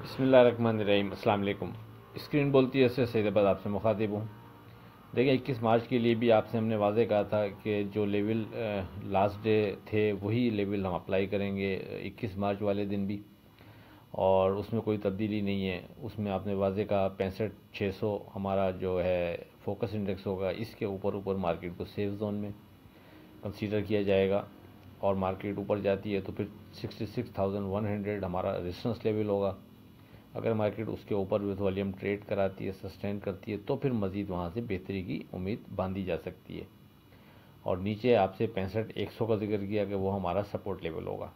बिस्मिल्लाहिर्रहमानिर्रहीम। अस्सलाम वालेकुम। स्क्रीन बोलती है इससे सैयदाबाद आपसे मुखातिब हूँ। देखिए 21 मार्च के लिए भी आपसे हमने वाज़े कहा था कि जो लेवल लास्ट डे थे वही लेवल हम अप्लाई करेंगे 21 मार्च वाले दिन भी, और उसमें कोई तब्दीली नहीं है। उसमें आपने वाज़े कहा 65,600 हमारा जो है फोकस इंडेक्स होगा, इसके ऊपर ऊपर मार्केट को सेफ जोन में कंसीडर किया जाएगा, और मार्केट ऊपर जाती है तो फिर 66,100 हमारा रेजिस्टेंस लेवल होगा। अगर मार्केट उसके ऊपर विथ वॉल्यूम ट्रेड कराती है, सस्टेन करती है, तो फिर मज़ीद वहाँ से बेहतरी की उम्मीद बांधी जा सकती है। और नीचे आपसे 65,100 का जिक्र किया कि वो हमारा सपोर्ट लेवल होगा।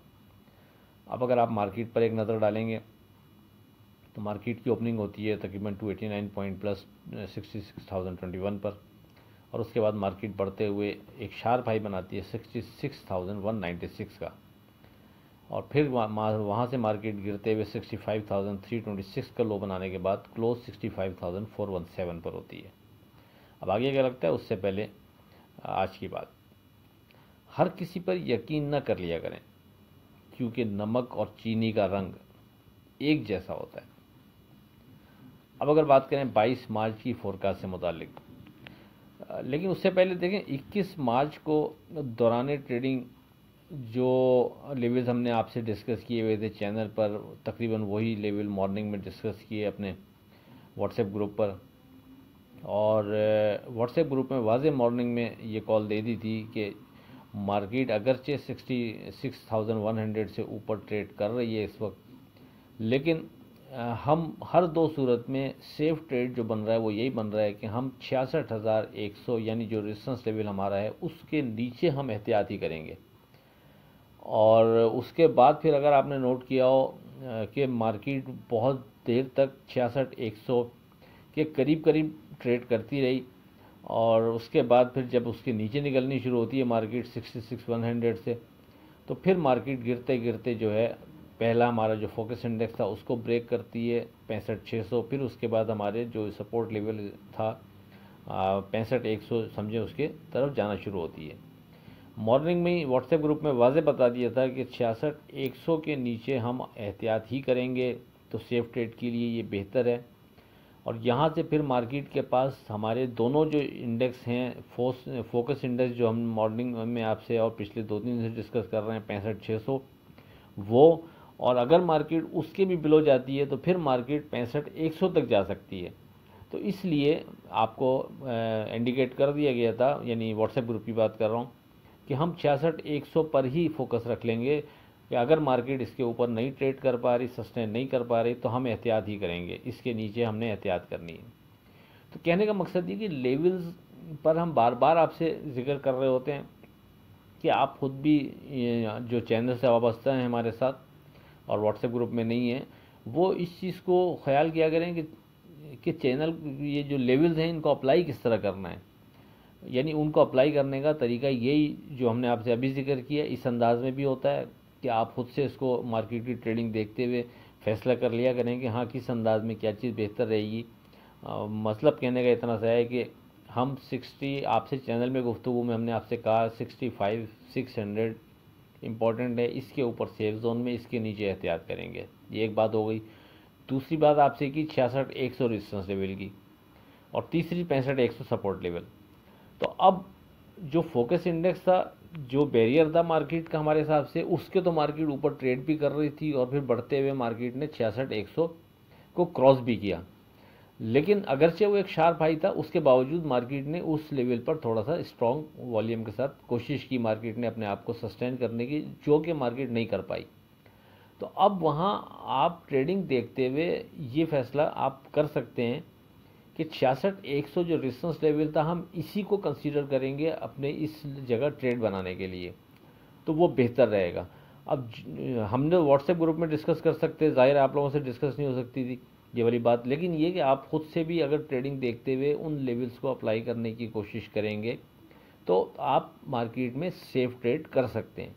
अब अगर आप मार्केट पर एक नज़र डालेंगे तो मार्केट की ओपनिंग होती है तकरीबन 289 पॉइंट प्लस 66,021 पर, और उसके बाद मार्केट बढ़ते हुए एक शार्प हाई बनाती है 66,196 का, और फिर वहाँ से मार्केट गिरते हुए 65,326 का लो बनाने के बाद क्लोज 65,417 पर होती है। अब आगे क्या लगता है, उससे पहले आज की बात, हर किसी पर यकीन न कर लिया करें, क्योंकि नमक और चीनी का रंग एक जैसा होता है। अब अगर बात करें 22 मार्च की फोरकास्ट से मुतालिक, लेकिन उससे पहले देखें 21 मार्च को दौरान ट्रेडिंग जो लेवल्स हमने आपसे डिस्कस किए हुए थे चैनल पर, तकरीबन वही लेवल मॉर्निंग में डिस्कस किए अपने व्हाट्सएप ग्रुप पर। और व्हाट्सएप ग्रुप में वाज़े मॉर्निंग में ये कॉल दे दी थी कि मार्केट अगरचे 66,100 से ऊपर ट्रेड कर रही है इस वक्त, लेकिन हम हर दो सूरत में सेफ ट्रेड जो बन रहा है वो यही बन रहा है कि हम 66,100 यानी जो रेजिस्टेंस लेवल हमारा है उसके नीचे हम एहतियाती करेंगे। और उसके बाद फिर अगर आपने नोट किया हो कि मार्केट बहुत देर तक 66,100 के करीब करीब ट्रेड करती रही, और उसके बाद फिर जब उसके नीचे निकलनी शुरू होती है मार्केट 66,100 से, तो फिर मार्केट गिरते गिरते जो है पहला हमारा जो फोकस इंडेक्स था उसको ब्रेक करती है 65,600, फिर उसके बाद हमारे जो सपोर्ट लेवल था 65,100 समझे उसके तरफ जाना शुरू होती है। मॉर्निंग में ही व्हाट्सएप ग्रुप में वाज़े बता दिया था कि 66,100 के नीचे हम एहतियात ही करेंगे, तो सेफ ट्रेड के लिए ये बेहतर है। और यहाँ से फिर मार्केट के पास हमारे दोनों जो इंडेक्स हैं, फोकस इंडेक्स जो हम मॉर्निंग में आपसे और पिछले 2-3 दिन से डिस्कस कर रहे हैं 65,600 वो, और अगर मार्केट उसके भी बिलो जाती है तो फिर मार्केट 65,100 तक जा सकती है। तो इसलिए आपको इंडिकेट कर दिया गया था, यानी व्हाट्सएप ग्रुप की बात कर रहा हूँ, कि हम 66,100 पर ही फोकस रख लेंगे कि अगर मार्केट इसके ऊपर नहीं ट्रेड कर पा रही, सस्टेन नहीं कर पा रही, तो हम एहतियात ही करेंगे, इसके नीचे हमने एहतियात करनी है। तो कहने का मकसद ये कि लेवल्स पर हम बार बार आपसे जिक्र कर रहे होते हैं कि आप खुद भी जो चैनल से वाबस्ता हैं हमारे साथ और व्हाट्सएप ग्रुप में नहीं है, वो इस चीज़ को ख्याल किया करें कि चैनल ये जो लेवल्स हैं इनको अप्लाई किस तरह करना है। यानी उनको अप्लाई करने का तरीका यही जो हमने आपसे अभी जिक्र किया इस अंदाज में भी होता है कि आप खुद से इसको मार्केट की ट्रेडिंग देखते हुए फैसला कर लिया करें कि हाँ किस अंदाज में क्या चीज़ बेहतर रहेगी। मतलब कहने का इतना सा है कि हम 60 आपसे चैनल में गुफ्तगू में हमने आपसे कहा 65,600 इम्पॉर्टेंट है, इसके ऊपर सेफ जोन में, इसके नीचे एहतियात करेंगे। ये एक बात हो गई। दूसरी बात आपसे की 66,100 रेजिस्टेंस लेवल की, और तीसरी 65,100 सपोर्ट लेवल। तो अब जो फोकस इंडेक्स था, जो बैरियर था मार्केट का हमारे हिसाब से, उसके तो मार्केट ऊपर ट्रेड भी कर रही थी और फिर बढ़ते हुए मार्केट ने 66,100 को क्रॉस भी किया, लेकिन अगरचे वो एक शार्प हाई था उसके बावजूद मार्केट ने उस लेवल पर थोड़ा सा स्ट्रॉन्ग वॉल्यूम के साथ कोशिश की मार्केट ने अपने आप को सस्टेन करने की, जो कि मार्केट नहीं कर पाई। तो अब वहाँ आप ट्रेडिंग देखते हुए ये फैसला आप कर सकते हैं कि 66,100 जो रेजिस्टेंस लेवल था हम इसी को कंसीडर करेंगे अपने इस जगह ट्रेड बनाने के लिए, तो वो बेहतर रहेगा। अब हमने व्हाट्सएप ग्रुप में डिस्कस कर सकते हैं, ज़ाहिर आप लोगों से डिस्कस नहीं हो सकती थी ये वाली बात, लेकिन ये कि आप खुद से भी अगर ट्रेडिंग देखते हुए उन लेवल्स को अप्लाई करने की कोशिश करेंगे तो आप मार्केट में सेफ ट्रेड कर सकते हैं।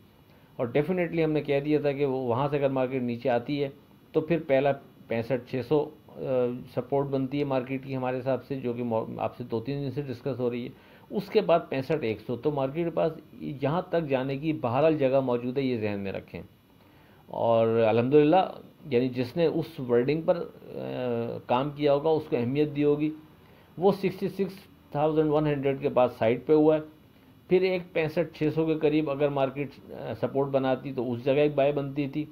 और डेफिनेटली हमने कह दिया था कि वो वहाँ से अगर मार्केट नीचे आती है तो फिर पहला 65,600 सपोर्ट बनती है मार्केट की हमारे हिसाब से, जो कि आपसे 2-3 दिन से डिस्कस हो रही है। उसके बाद 65,100, तो मार्केट के पास यहाँ तक जाने की बहरहाल जगह मौजूद है, ये जहन में रखें। और अल्हम्दुलिल्लाह यानी जिसने उस वर्डिंग पर काम किया होगा, उसको अहमियत दी होगी, वो 66,100 के बाद साइड पे हुआ है। फिर एक 65,600 के करीब अगर मार्केट सपोर्ट बनाती तो उस जगह एक बाय बनती थी,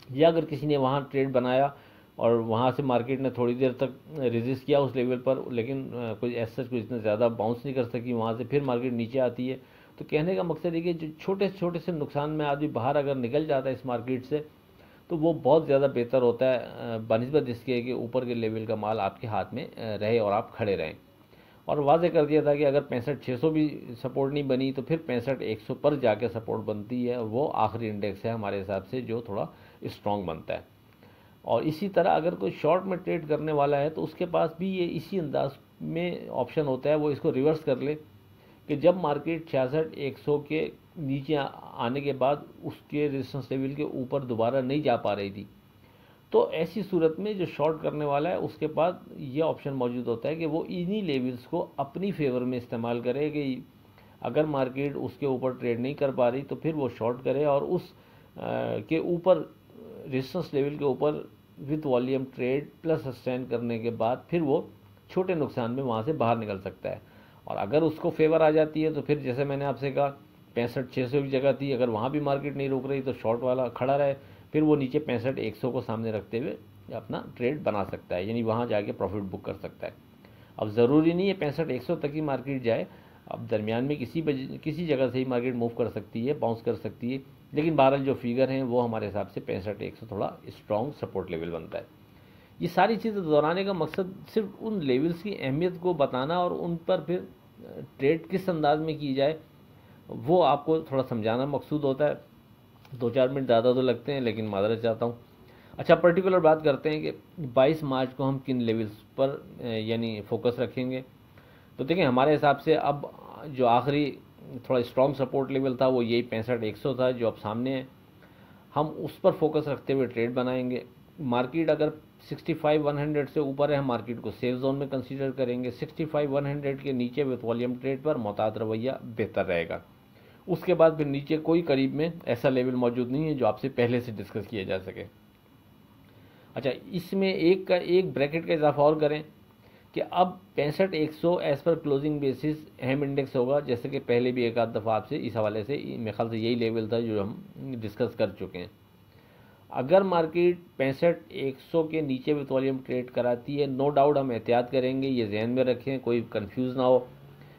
या अगर किसी ने वहाँ ट्रेड बनाया और वहाँ से मार्केट ने थोड़ी देर तक रेजिस्ट किया उस लेवल पर, लेकिन कोई ऐसा कुछ इतना ज़्यादा बाउंस नहीं कर सकी, वहाँ से फिर मार्केट नीचे आती है। तो कहने का मकसद है कि जो छोटे छोटे से नुकसान में आदमी बाहर अगर निकल जाता है इस मार्केट से, तो वो बहुत ज़्यादा बेहतर होता है बनिस्बत इसके कि ऊपर के लेवल का माल आपके हाथ में रहे और आप खड़े रहें। और वाज़े कर दिया था कि अगर 65,600 भी सपोर्ट नहीं बनी तो फिर 65,100 पर जाके सपोर्ट बनती है, वो आखिरी इंडेक्स है हमारे हिसाब से जो थोड़ा स्ट्रॉन्ग बनता है। और इसी तरह अगर कोई शॉर्ट में ट्रेड करने वाला है तो उसके पास भी ये इसी अंदाज में ऑप्शन होता है, वो इसको रिवर्स कर ले कि जब मार्केट 66,100 के नीचे आने के बाद उसके रेजिस्टेंस लेवल के ऊपर दोबारा नहीं जा पा रही थी, तो ऐसी सूरत में जो शॉर्ट करने वाला है उसके पास ये ऑप्शन मौजूद होता है कि वो इन्हीं लेवल्स को अपनी फेवर में इस्तेमाल करे कि अगर मार्केट उसके ऊपर ट्रेड नहीं कर पा रही तो फिर वो शॉर्ट करे और उस के ऊपर रेजिस्टेंस लेवल के ऊपर with volume trade plus sustain करने के बाद फिर वो छोटे नुकसान में वहाँ से बाहर निकल सकता है। और अगर उसको फेवर आ जाती है तो फिर जैसे मैंने आपसे कहा 65,600 की जगह थी, अगर वहाँ भी मार्केट नहीं रुक रही तो शॉर्ट वाला खड़ा रहे, फिर वो नीचे 65,100 को सामने रखते हुए अपना ट्रेड बना सकता है, यानी वहाँ जाके प्रॉफिट बुक कर सकता है। अब ज़रूरी नहीं है 65,100 तक ही मार्केट जाए, अब दरमियान में किसी जगह से ही मार्केट मूव कर सकती है, बाउंस कर सकती है, लेकिन बहरहाल जो फिगर हैं वो हमारे हिसाब से 65,100 थोड़ा स्ट्रॉन्ग सपोर्ट लेवल बनता है। ये सारी चीज़ें दोहराने का मकसद सिर्फ उन लेवल्स की अहमियत को बताना और उन पर फिर ट्रेड किस अंदाज में की जाए वो आपको थोड़ा समझाना मकसूद होता है। 2-4 मिनट ज़्यादा तो लगते हैं, लेकिन माजरत चाहता हूँ। अच्छा, पर्टिकुलर बात करते हैं कि 22 मार्च को हम किन लेवल्स पर यानी फोकस रखेंगे। तो देखें, हमारे हिसाब से अब जो आखिरी थोड़ा स्ट्रॉन्ग सपोर्ट लेवल था वो यही 65,100 था जो अब सामने है, हम उस पर फोकस रखते हुए ट्रेड बनाएंगे। मार्केट अगर 65,100 से ऊपर है हम मार्केट को सेफ जोन में कंसीडर करेंगे, 65,100 के नीचे विथ वॉल्यूम ट्रेड पर मोहतात रवैया बेहतर रहेगा। उसके बाद फिर नीचे कोई करीब में ऐसा लेवल मौजूद नहीं है जो आपसे पहले से डिस्कस किया जा सके। अच्छा, इसमें एक ब्रैकेट का इजाफा और करें कि अब 65,100 एज पर क्लोजिंग बेसिस अहम इंडेक्स होगा, जैसे कि पहले भी एक आध दफ़ा आपसे इस हवाले से मेरे ख्याल से यही लेवल था जो हम डिस्कस कर चुके हैं। अगर मार्केट 65,100 के नीचे विथ वॉल्यूम ट्रेड कराती है, नो डाउट हम एहतियात करेंगे, ये जहन में रखें, कोई कंफ्यूज ना हो,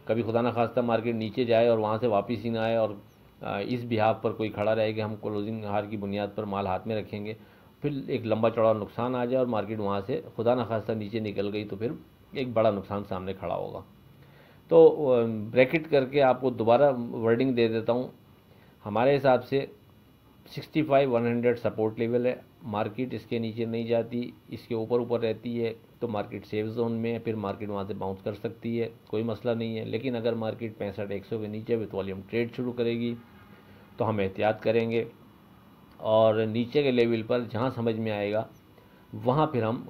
कभी खुदा ना खास्ता मार्केट नीचे जाए और वहाँ से वापस ही ना आए और इस बिहाफ पर कोई खड़ा रहे कि हम क्लोजिंग हार की बुनियाद पर माल हाथ में रखेंगे, फिर एक लंबा चौड़ा नुकसान आ जाए और मार्केट वहाँ से खुदा ना खास्ता नीचे निकल गई तो फिर एक बड़ा नुकसान सामने खड़ा होगा। तो ब्रैकेट करके आपको दोबारा वर्डिंग दे देता हूँ। हमारे हिसाब से 65,100 सपोर्ट लेवल है, मार्केट इसके नीचे नहीं जाती, इसके ऊपर रहती है तो मार्केट सेफ जोन में है, फिर मार्केट वहाँ से बाउंस कर सकती है, कोई मसला नहीं है। लेकिन अगर मार्केट 65,100 के नीचे विथ वॉल्यूम ट्रेड शुरू करेगी तो हम एहतियात करेंगे और नीचे के लेवल पर जहाँ समझ में आएगा वहाँ फिर हम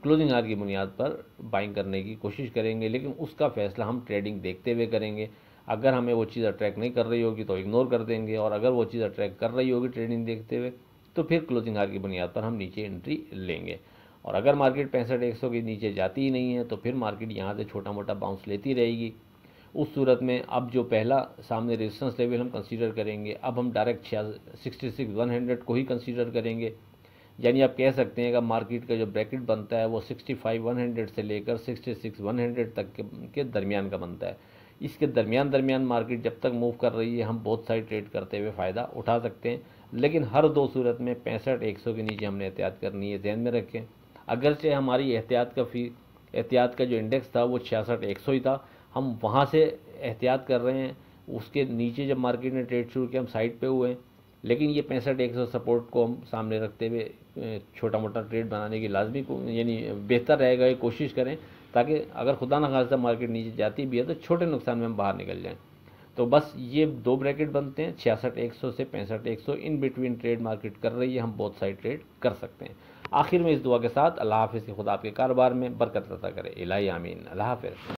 क्लोजिंग आवर की बुनियाद पर बाइंग करने की कोशिश करेंगे, लेकिन उसका फ़ैसला हम ट्रेडिंग देखते हुए करेंगे। अगर हमें वो चीज़ अट्रैक्ट नहीं कर रही होगी तो इग्नोर कर देंगे, और अगर वो चीज़ अट्रैक्ट कर रही होगी ट्रेडिंग देखते हुए तो फिर क्लोजिंग आवर की बुनियाद पर हम नीचे एंट्री लेंगे। और अगर मार्केट 65,100 के नीचे जाती ही नहीं है तो फिर मार्केट यहाँ से छोटा मोटा बाउंस लेती रहेगी। उस सूरत में अब जो पहला सामने रेजिस्टेंस लेवल हम कंसीडर करेंगे, अब हम डायरेक्ट 66,100 को ही कंसीडर करेंगे। यानी आप कह सकते हैं कि मार्केट का जो ब्रैकेट बनता है वो 65,100 से लेकर 66,100 तक के दरमियान का बनता है। इसके दरमियान मार्केट जब तक मूव कर रही है हम बहुत सारी ट्रेड करते हुए फ़ायदा उठा सकते हैं, लेकिन हर दो सूरत में 65,100 के नीचे हमने एहतियात करनी है, ध्यान में रखें। अगरचे हमारी एहतियात का जो इंडेक्स था वो 66,100 ही था, हम वहाँ से एहतियात कर रहे हैं, उसके नीचे जब मार्केट ने ट्रेड शुरू किया हम साइड पे हुए हैं, लेकिन ये 65,100 सपोर्ट को हम सामने रखते हुए छोटा मोटा ट्रेड बनाने की लाजमी यानी बेहतर रहेगा, ये कोशिश करें ताकि अगर खुदा न खास्ता मार्केट नीचे जाती भी है तो छोटे नुकसान में हम बाहर निकल जाएं। तो बस ये दो ब्रैकेट बनते हैं, 66,100 से 65,100 इन बिटवीन ट्रेड मार्केट कर रही है, हम बहुत साइड ट्रेड कर सकते हैं। आखिर में इस दुआ के साथ अल्लाह हाफिज़, खुदा आपके कारोबार में बरकत अता करे, इलाही आमीन। अल्लाह हाफिज़।